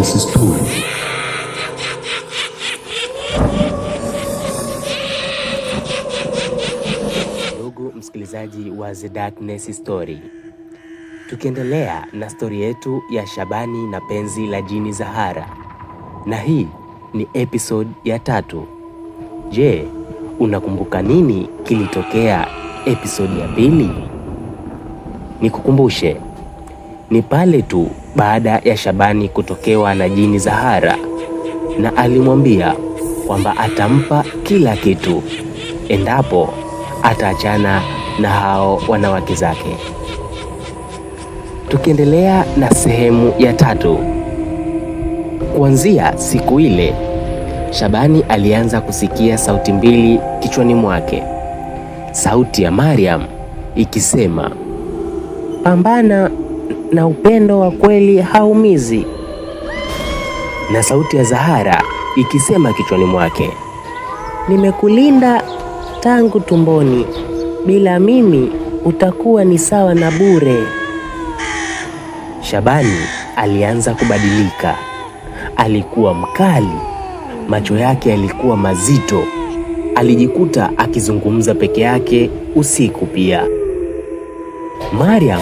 Darkness Story. Ndugu msikilizaji wa The Darkness Story, tukiendelea na stori yetu ya Shabani na penzi la jini Zahara, na hii ni episode ya 3. Je, unakumbuka nini kilitokea episode ya 2? Nikukumbushe, ni pale tu baada ya Shabani kutokewa na jini Zahara, na alimwambia kwamba atampa kila kitu endapo ataachana na hao wanawake zake. Tukiendelea na sehemu ya 3. Kuanzia siku ile, Shabani alianza kusikia sauti mbili kichwani mwake. Sauti ya Mariam ikisema, pambana na upendo wa kweli haumizi, na sauti ya Zahara ikisema kichwani mwake, nimekulinda tangu tumboni, bila mimi utakuwa ni sawa na bure. Shabani alianza kubadilika. Alikuwa mkali, macho yake yalikuwa mazito. Alijikuta akizungumza peke yake usiku pia. Mariam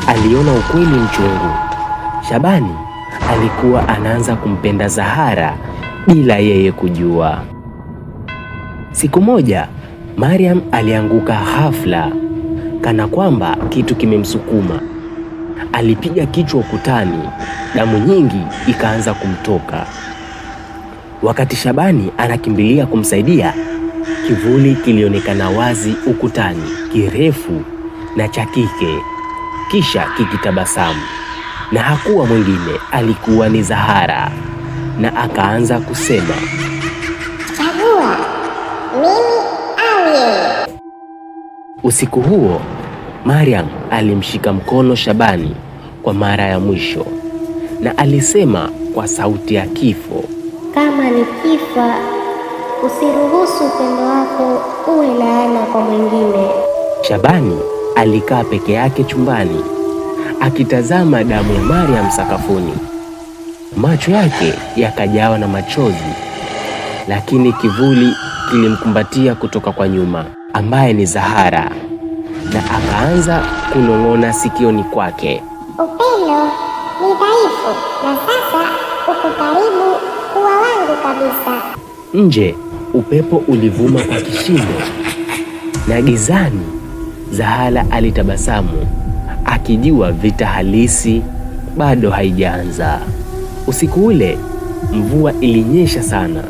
aliona ukweli mchungu. Shabani alikuwa anaanza kumpenda Zahara bila yeye kujua. Siku moja, Mariam alianguka ghafla, kana kwamba kitu kimemsukuma. Alipiga kichwa ukutani, damu nyingi ikaanza kumtoka. Wakati Shabani anakimbilia kumsaidia, kivuli kilionekana wazi ukutani, kirefu na cha kike, kisha kikitabasamu. Na hakuwa mwingine, alikuwa ni Zahara, na akaanza kusema, chagua mimi au yeye. Usiku huo Mariam alimshika mkono Shabani kwa mara ya mwisho, na alisema kwa sauti ya kifo, kama nikifa, usiruhusu upendo wako uwe laana kwa mwingine. Shabani alikaa peke yake chumbani akitazama damu ya Mariam sakafuni. Macho yake yakajawa na machozi, lakini kivuli kilimkumbatia kutoka kwa nyuma, ambaye ni Zahara, na akaanza kunong'ona sikioni kwake, upendo ni dhaifu na sasa uko karibu kuwa wangu kabisa. Nje upepo ulivuma kwa kishindo, na gizani Zahara alitabasamu, akijua vita halisi bado haijaanza. Usiku ule mvua ilinyesha sana,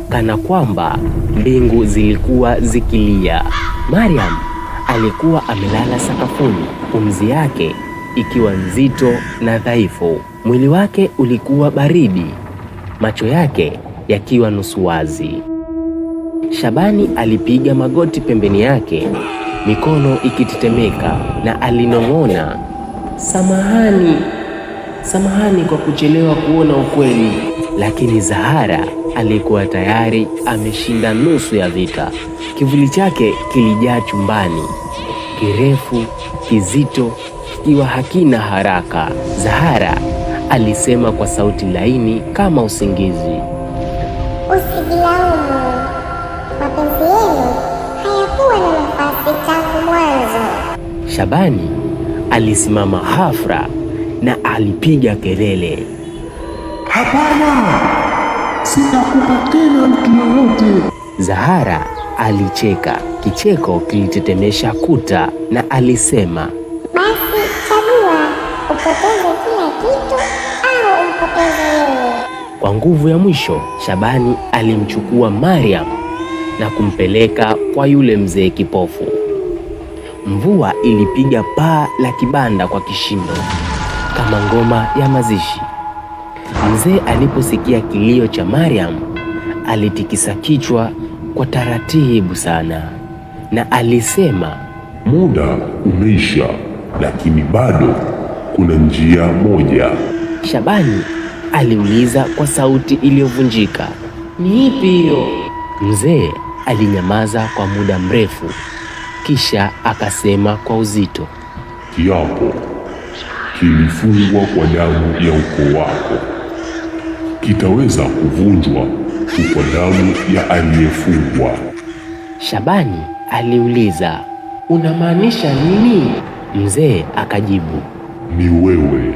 kana kwamba mbingu zilikuwa zikilia. Mariam alikuwa amelala sakafuni, pumzi yake ikiwa nzito na dhaifu. Mwili wake ulikuwa baridi, macho yake yakiwa nusu wazi. Shabani alipiga magoti pembeni yake, mikono ikitetemeka, na alinong'ona, samahani kwa kuchelewa kuona ukweli. Lakini Zahara alikuwa tayari ameshinda nusu ya vita. Kivuli chake kilijaa chumbani, kirefu, kizito, kikiwa hakina haraka. Zahara alisema kwa sauti laini kama usingizi, usijilaumu, mapenzi yenu hayakuwa na nafasi tangu mwanzo. Shabani alisimama ghafla na alipiga kelele, Hapana! Sitakupa tena mtu yoyote. Zahara alicheka, kicheko kilitetemesha kuta, na alisema, Basi chagua, upoteze kila kitu au umpoteze yeye. Kwa nguvu ya mwisho, Shabani alimchukua Mariam na kumpeleka kwa yule mzee kipofu. Mvua ilipiga paa la kibanda kwa kishindo, kama ngoma ya mazishi. Mzee aliposikia kilio cha Mariam, alitikisa kichwa kwa taratibu sana, na alisema, Muda umeisha, lakini bado kuna njia moja. Shabani aliuliza kwa sauti iliyovunjika, ni ipi hiyo? Mzee alinyamaza kwa muda mrefu, kisha akasema kwa uzito, Kiapo kilifungwa kwa damu ya ukoo wako. kitaweza kuvunjwa kwa damu ya aliyefungwa. Shabani aliuliza, unamaanisha nini? Mzee akajibu, ni wewe.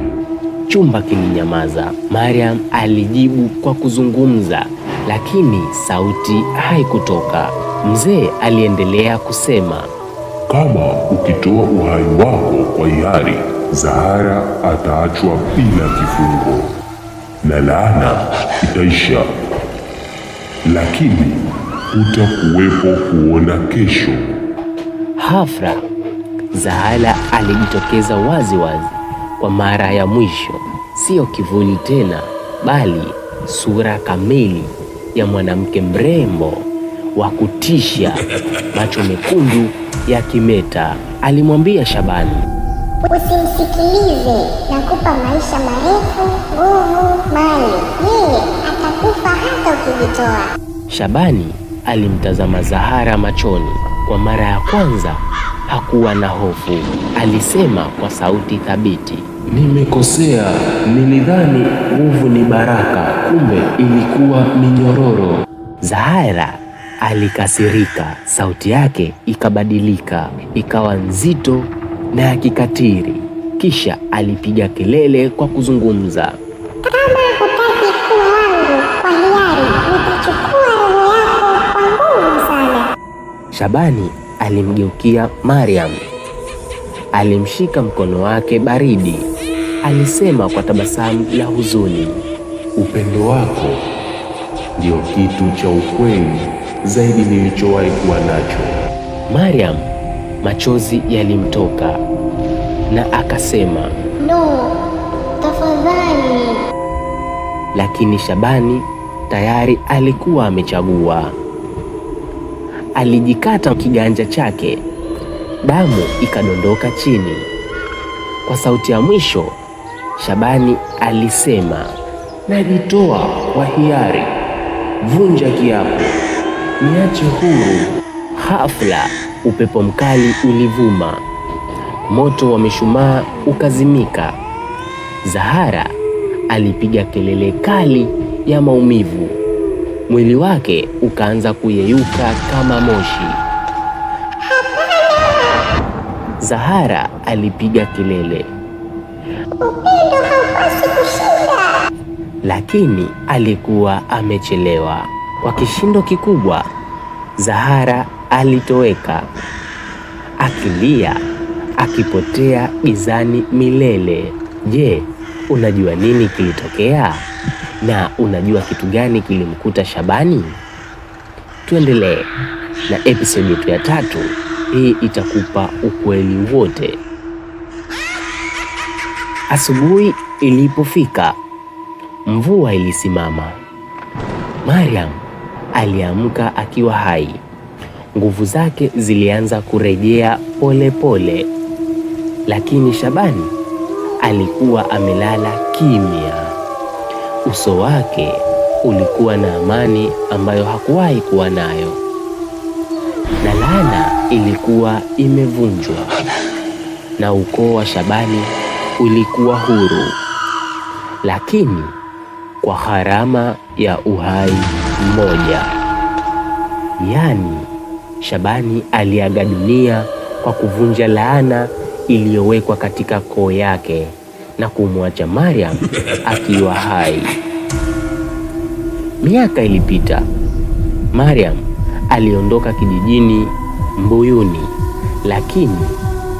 Chumba kilinyamaza. Mariam alijibu kwa kuzungumza, lakini sauti haikutoka. Mzee aliendelea kusema, kama ukitoa uhai wako kwa hiari, Zahara ataachwa bila kifungo na laana itaisha, lakini hutakuwepo kuona kesho. Hafra, Zahara alijitokeza wazi wazi kwa mara ya mwisho, sio kivuli tena, bali sura kamili ya mwanamke mrembo wa kutisha, macho mekundu ya kimeta. Alimwambia Shabani, usimsikilize, nakupa maisha marefu, nguvu, mali. Yeye atakufa hata ukijitoa. Shabani alimtazama Zahara machoni. Kwa mara ya kwanza hakuwa na hofu. Alisema kwa sauti thabiti, nimekosea, nilidhani nguvu ni baraka, kumbe ilikuwa minyororo. Zahara alikasirika, sauti yake ikabadilika, ikawa nzito na ya kikatili. Kisha alipiga kelele kwa kuzungumza, kama hutaki kuwa wangu kwa hiari, nitachukua roho yako kwa nguvu sana. Shabani alimgeukia Mariam, alimshika mkono wake baridi. Alisema kwa tabasamu la huzuni, upendo wako ndio kitu cha ukweli zaidi nilichowahi kuwa nacho. Mariam machozi yalimtoka na akasema, no, tafadhali. Lakini Shabani tayari alikuwa amechagua. Alijikata kiganja chake, damu ikadondoka chini. Kwa sauti ya mwisho, Shabani alisema, najitoa kwa hiari, vunja kiapo, niache huru. Hafla, upepo mkali ulivuma, moto wa mishumaa ukazimika. Zahara alipiga kelele kali ya maumivu, mwili wake ukaanza kuyeyuka kama moshi. Zahara alipiga kelele, upendo haupaswi kushinda. Lakini alikuwa amechelewa. Kwa kishindo kikubwa, Zahara alitoweka, akilia, akipotea gizani milele. Je, unajua nini kilitokea? Na unajua kitu gani kilimkuta Shabani? Tuendelee na episodi yetu ya 3. Hii itakupa ukweli wote. Asubuhi ilipofika, mvua ilisimama. Mariam aliamka akiwa hai. Nguvu zake zilianza kurejea pole pole. Lakini Shabani alikuwa amelala kimya. Uso wake ulikuwa na amani ambayo hakuwahi kuwa nayo, na laana ilikuwa imevunjwa, na ukoo wa Shabani ulikuwa huru, lakini kwa gharama ya uhai mmoja. Yaani, Shabani aliaga dunia kwa kuvunja laana iliyowekwa katika koo yake na kumwacha Mariam akiwa hai. Miaka ilipita. Mariam aliondoka kijijini Mbuyuni, lakini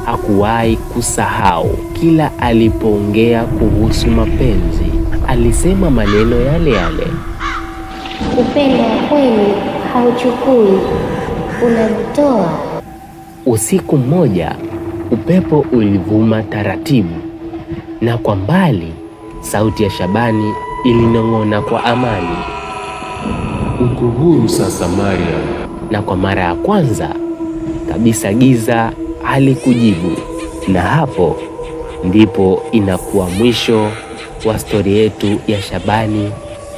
hakuwahi kusahau. Kila alipoongea kuhusu mapenzi, alisema maneno yale yale. Upendo wa kweli hauchukui, unajitoa. Usiku mmoja, upepo ulivuma taratibu, na kwa mbali sauti ya Shabani ilinong'ona kwa amani, uko huru sasa Mariam. Na kwa mara ya kwanza kabisa giza halikujibu. Na hapo ndipo inakuwa mwisho wa stori yetu ya Shabani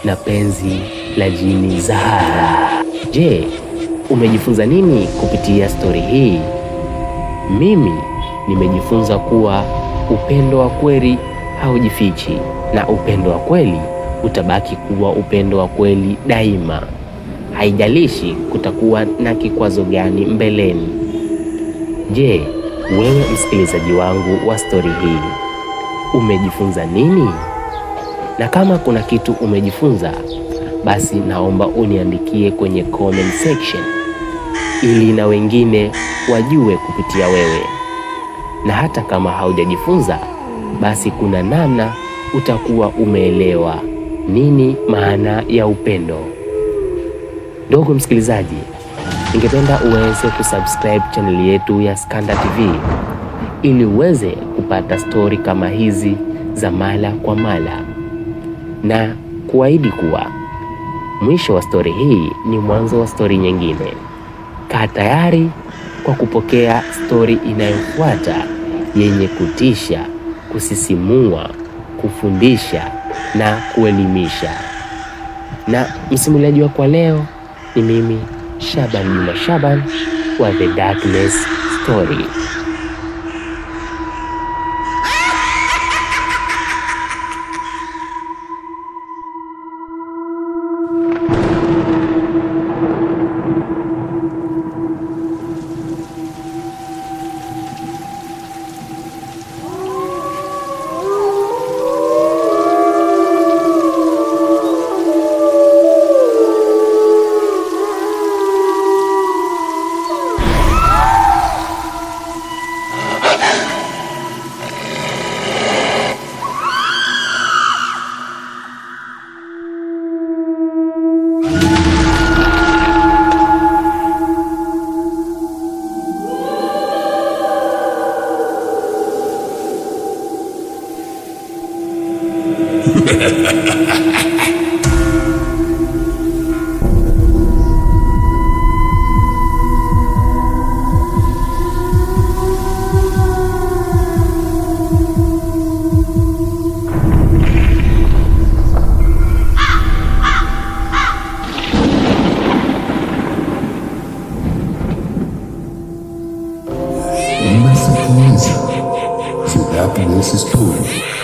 na penzi la jini Zahara. Je, umejifunza nini kupitia stori hii? Mimi nimejifunza kuwa upendo wa kweli haujifichi, na upendo wa kweli utabaki kuwa upendo wa kweli daima, haijalishi kutakuwa na kikwazo gani mbeleni. Je, wewe msikilizaji wangu wa stori hii umejifunza nini? Na kama kuna kitu umejifunza, basi naomba uniandikie kwenye comment section ili na wengine wajue kupitia wewe. Na hata kama haujajifunza, basi kuna namna utakuwa umeelewa nini maana ya upendo. Ndugu msikilizaji, ningependa uweze kusubscribe channel yetu ya Skanda TV ili uweze kupata stori kama hizi za mara kwa mara, na kuahidi kuwa mwisho wa stori hii ni mwanzo wa stori nyingine. Kaa tayari kwa kupokea stori inayofuata yenye kutisha, kusisimua, kufundisha na kuelimisha. Na msimuliaji wako leo ni mimi Shaban Juma Shaban wa The Darkness Story. Unasikiliza The Darkness Story.